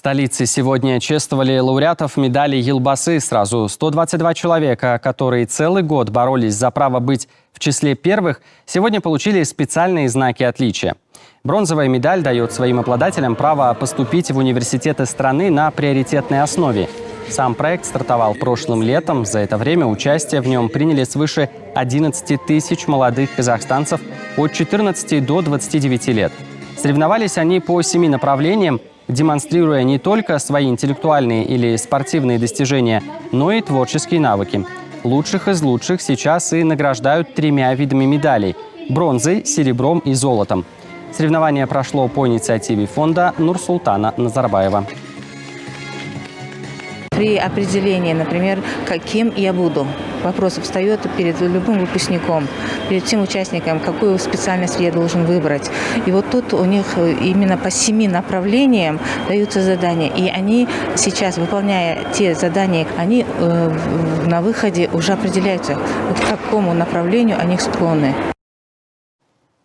столице сегодня чествовали лауреатов медали Елбасы. Сразу 122 человека, которые целый год боролись за право быть в числе первых, сегодня получили специальные знаки отличия. Бронзовая медаль дает своим обладателям право поступить в университеты страны на приоритетной основе. Сам проект стартовал прошлым летом. За это время участие в нем приняли свыше 11 тысяч молодых казахстанцев от 14 до 29 лет. Соревновались они по 7 направлениям, демонстрируя не только свои интеллектуальные или спортивные достижения, но и творческие навыки. Лучших из лучших сейчас и награждают 3 видами медалей – бронзой, серебром и золотом. Соревнование прошло по инициативе фонда Нурсултана Назарбаева. При определении, например, каким я буду, вопрос встает перед любым выпускником, перед всем участником, какую специальность я должен выбрать. И вот тут у них именно по 7 направлениям даются задания. И они сейчас, выполняя те задания, они на выходе уже определяются, к какому направлению они склонны.